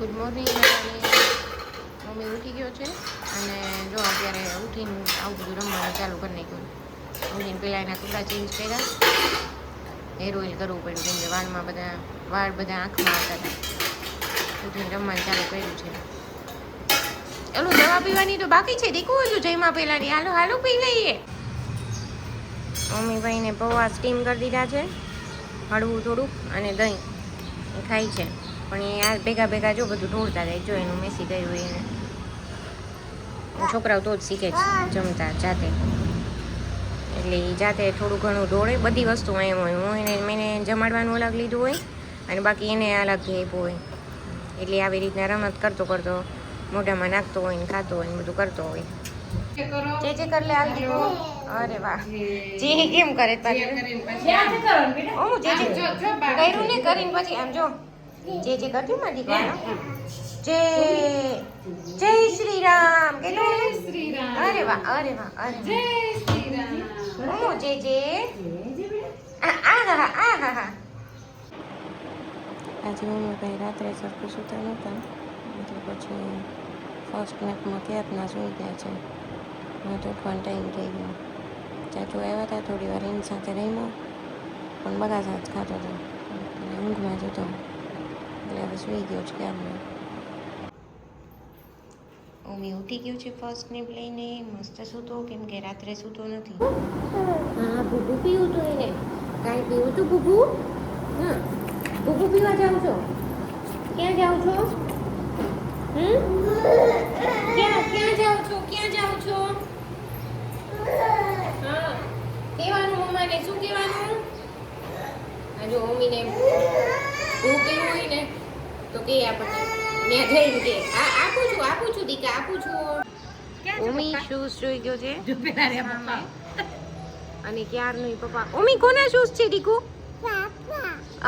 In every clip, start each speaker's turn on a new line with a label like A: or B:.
A: Good morning બધાને. Mummy ઉઠી ગયો છે અને જો અત્યારે ઉઠીને આવું બધું રમવાનું ચાલુ કરી નાખ્યું. ઉઠીને પહેલાં એના કપડાં ચેન્જ કર્યા, હેર ઓઇલ કરવું પડ્યું કેમ કે વાળ બધા આંખમાં આવતા હતા. ઉઠીને રમવાનું ચાલુ કર્યું છે. એલું દવા પીવાની તો બાકી છે, દીકું હજુ જઈમાં પહેલાંની. હાલો પી લઈએ. મમ્મી ભાઈને પૌવા સ્ટીમ કરી દીધા છે, હળવું થોડુંક, અને દહીં એ ખાય છે. પણ એ આ ભેગા જો બધું ઢોળતા જાય. જો એનું મેસી ગયું એને. છોકરાઓ તો જ શીખે છે જમતા જાતે, એટલે એ જાતે થોડું ઘણું ઢોળે. બધી વસ્તુમાં એમ હોય. મેં જમાડવાનું અલગ લીધું હોય અને બાકી એને અલગથી આપ્યું હોય. એટલે આવી રીતના રમત કરતો મોઢામાં નાખતો હોય ને ખાતો હોય ને બધું કરતો હોય. જે કર લે હાલ દીકરો. અરે વાહ, જે કેમ કરે પાછું. કર્યું ને કરીને પછી આમ જો જે કરતી મારી દીકરા. જય શ્રી રામ કે અરે વાહ અરે જય શ્રી રામ. જે આ આજે મમ્મી ભાઈ રાત્રે સરખું સૂતા નહોતા, એટલે પછી ફર્સ્ટ નાઇટમાં ક્યારના સૂઈ ગયા છે. હવે તો ઉઠવાનો ટાઈમ થઈ ગયો. ચાચુ આવ્યા હતા, થોડી વાર એની સાથે રમ્યો, પણ બગાસા જ ખાતો હતો અને ઊંઘમાં જ હતો, એટલે હવે સૂઈ ગયો છે ક્યારનો. મમ્મી ઉઠી ગયું છે ફર્સ્ટ નેપ લઈને. મસ્ત સૂતો, કેમ કે રાત્રે સૂતો નથી. હા, ભૂભું પીવું તો એને. કાંઈ પીવું તું ભૂભું? હા, ભૂભું પીવા જાઉં છો? ક્યાં જાઉં છો? ક્યાં જાઉં છો? હા, કહેવાનું મમ્માને. શું કહેવાનું? આ જો મમ્મીને ભૂખ કેવું હોય ને તો કે આપણને ત્યાં જઈને કે આપું છું દીકા, આપું છું. મમ્મી શૂઝ જોઈ ગયો છે અને ક્યારનું પપ્પા. મમ્મી કોના શૂઝ છે દીકુ?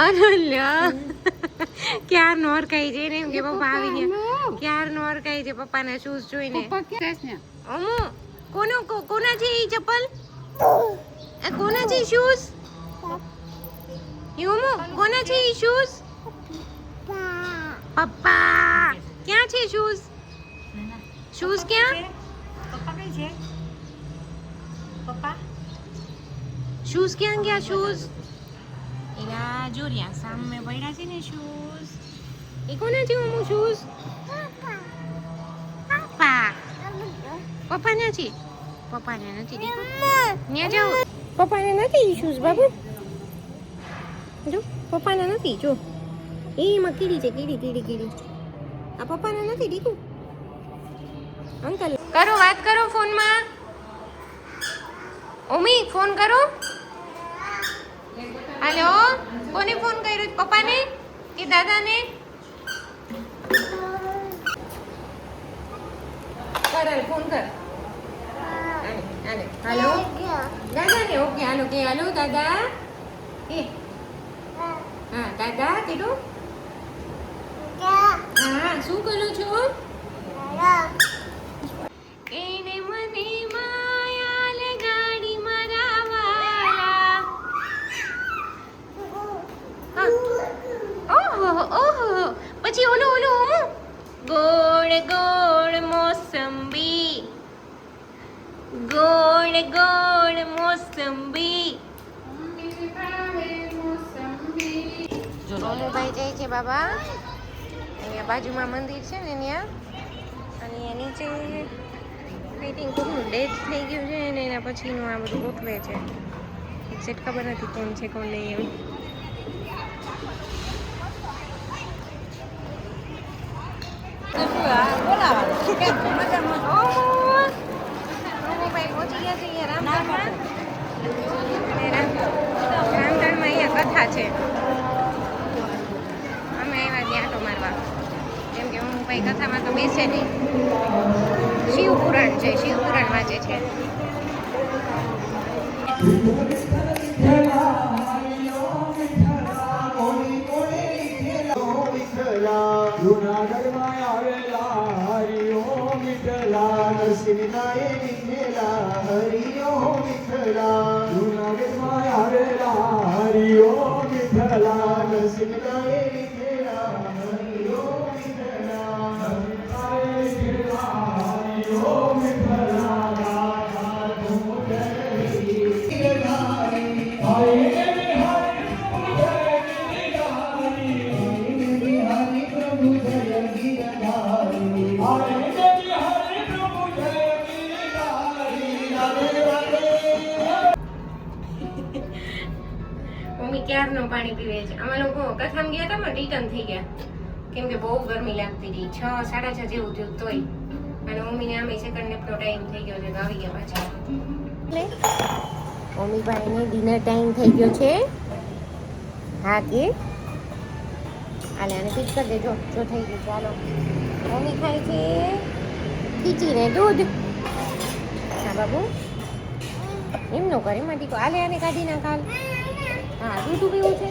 A: અનલ્યા ક્યારનો ઓરખાઈ છે ને, એમ કે પપ્પા આવીને ક્યારનો ઓરખાઈ છે પપ્પાના શૂઝ જોઈને. અમુ કોના છે એ ચપ્પલ? કોના છે શૂઝ? કોના છે એ શૂઝ? પપ્પા. ક્યાં છે શૂઝ? શૂઝ ક્યાં? પપ્પા કઈ છે? પપ્પા શૂઝ ક્યાં ગયા? શૂઝ એના જોરિયા સામે પડ્યા છે ને શૂઝ. એ કોના છે મમ્મુ શૂઝ? પપ્પા. પપ્પાના છે? પપ્પાને નથી. ત્યાં જાઓ. પપ્પાને નથી શૂઝ બાબુ. જો પપ્પાને નથી. જો એમાં કીડી છે, કીડી. આ પપ્પાને નથી દીકુ. અંકલ કરો, વાત કરો ફોનમાં. ઓમી ફોન કરો. હાલો, કોને ફોન કર્યો? પપ્પાને કે દાદાને? કર ફોન કર. હાલો દાદાને. ઓકે હાલો કે હાલો દાદા. હા દાદા કીધું. હા, શું કરો છો? એને મને માયા લગાડી મારા વાલા. ઓહો પછી ઓલું ગોળ ગોળ મોસંબી. ગોળ મોસંબી. મોમુભાઈ જાય છે બાબા. અહીંયા બાજુમાં મંદિર છે ને ત્યાં, અને અહીંયા નીચે આઈ થિંક કોકનું ડેથ થઈ ગયું છે ને એના પછીનું આ બધું ગોઠવે છે. એક્ઝેક્ટ ખબર નથી કોણ છે કોણ નહીં એમ. મોમુભાઈ પહોંચી ગયા છે અહીંયા રામધામમાં. રામધામમાં અહીંયા કથા છે. અમે આવ્યા ત્યાં આટો મારવા, કેમ કે હું ભાઈ કથામાં તો બેસે નહીં. શિવપુરાણ છે, શિવપુરાણ વાંચે છે.
B: જૂનાગઢમાં આવેલા હરિઓ વિઠ્ઠલા, નરસિંહનાએ વિઠ્ઠલા હરિઓ વિઠ્ઠલા. જૂનાગઢમાં આવેલા હરિઓ વિઠ્ઠલા, નરસિંહનાએ વિઠ્ઠલા હરિઓ વિઠ્ઠલા.
A: ક્યારનો પાણી પીવે છે. અમે લોકો કથામાં ગયા હતા ને રિટર્ન થઈ ગયા કેમ કે બહુ ગરમી લાગતી હતી. 6, 6:30 જેવું થયું તોય. અને મમ્મીને આમે સેકન્ડ નેપનો ટાઈમ થઈ ગયો છે તો આવી ગયા પાછા. મમ્મી ભાઈને ડિનર ટાઈમ થઈ ગયો છે. હા કે આને આને ફિટ કરી દેજો. જો થઈ ગયું ચાલો. મમ્મી ખાય છે ખીચીને દૂધ. હા બાબુ એમ નો કરે માટી કો આલે આને કાઢી નાખ હાલ. હા દૂધ પીવું છે.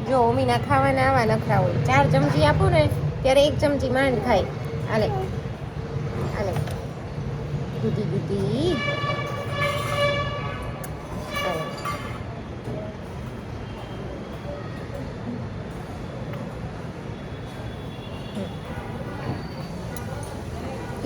A: જો મમ્મીના ખાવાના આવા નખરા હોય. 4 ચમચી આપું ને ત્યારે 1 ચમચી માંડ ખાય. આલે આલે દૂધી દૂધી.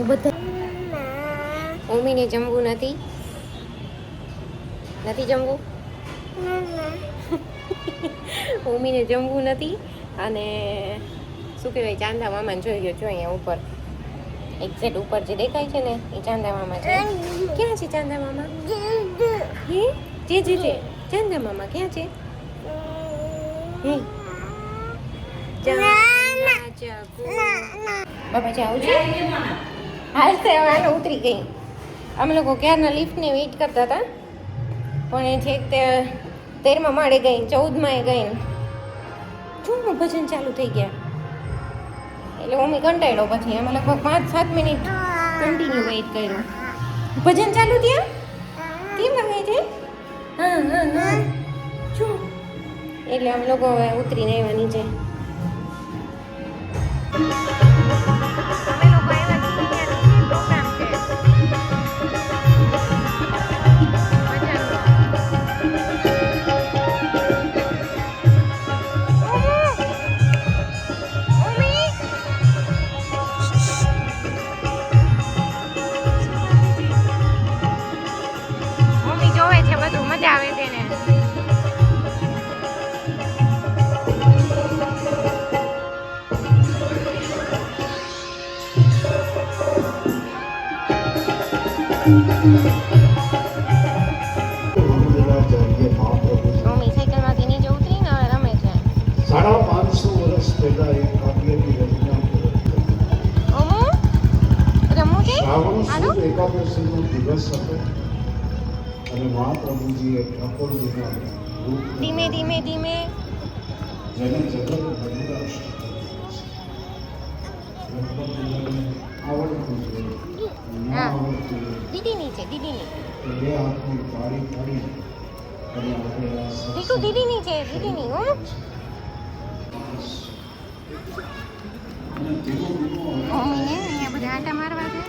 A: એ બધા મમ્મીને જમવું નથી જમવું. મમ્મીને જમવું નથી. અને શું કહેવાય ચાંદા મામાને જોઈ ગયો. જો અહીંયા ઉપર એક્ઝેક્ટ ઉપર જે દેખાય છે ને એ ચાંદા મામા છે. ક્યાં છે ચાંદા મામા? હે જે ચાંદા મામા ક્યાં છે? હે બાબા જાઉં છે. હાલ તે હવે ઉતરી ગઈ. અમે લોકો ક્યારના લિફ્ટને વેઇટ કરતા હતા પણ એ છેક તે 13મા માળે ગઈ, 14માં ગઈ. જો ભજન ચાલુ થઈ ગયા એટલે મમ્મી કંટાળ્યો. પછી અમે લગભગ 5-7 મિનિટ કન્ટિન્યુ વેઇટ કર્યું. ભજન ચાલુ થયા કેમ લાગે છે? હા જો એટલે અમે લોકો હવે ઉતરીને આવ્યા નીચે. મજા આવે છે ને. મમ્મી સાયકલમાંથી નીચે ઉતરીને હવે રમે છે.
B: 550 વર્ષ પહેલા એક કાવ્યની રચના
A: રમવું છે.
B: શ્રાવણ સુદ એકાદશીનો દિવસ હતો અને મહાપ્રભુજીએ ઠાકોરજીના રૂપ
A: ધીમે
B: જેને જગત બલિદાન આવડતું છે ના આવડતું
A: દીદીની છે દીદીની.
B: તો બે હાથની તાળી પાડી અને આપણે આ
A: દીકુ દીદીની છે દીદીની. હો
B: અને ધીમો ધીમો
A: મમ્મીને અહીંયા બધા આટા મારવા છે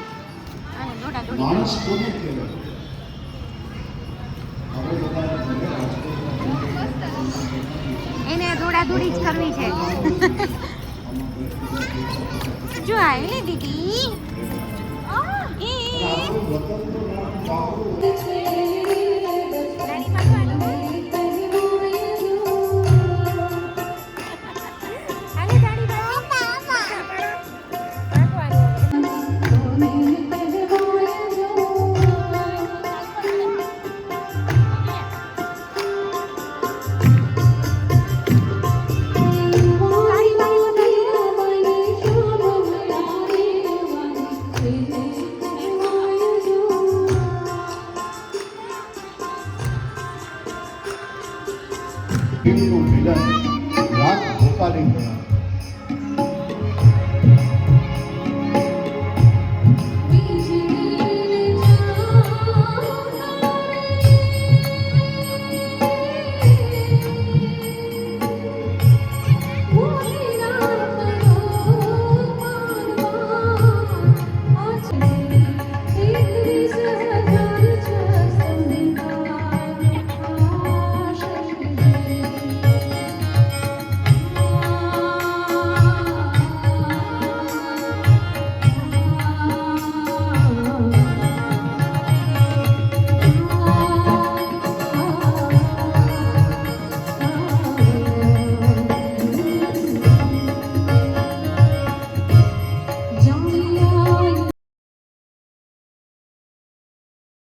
A: અને દોડા દોડી.
B: માણસ કોને કહેવાય? આપણે બધા ભલે રાજકોટમાં
A: એને દોડા દોડી જ કરવી છે. જો આવી ને દીદી.
B: આપણું વતન તો નામ બાપુ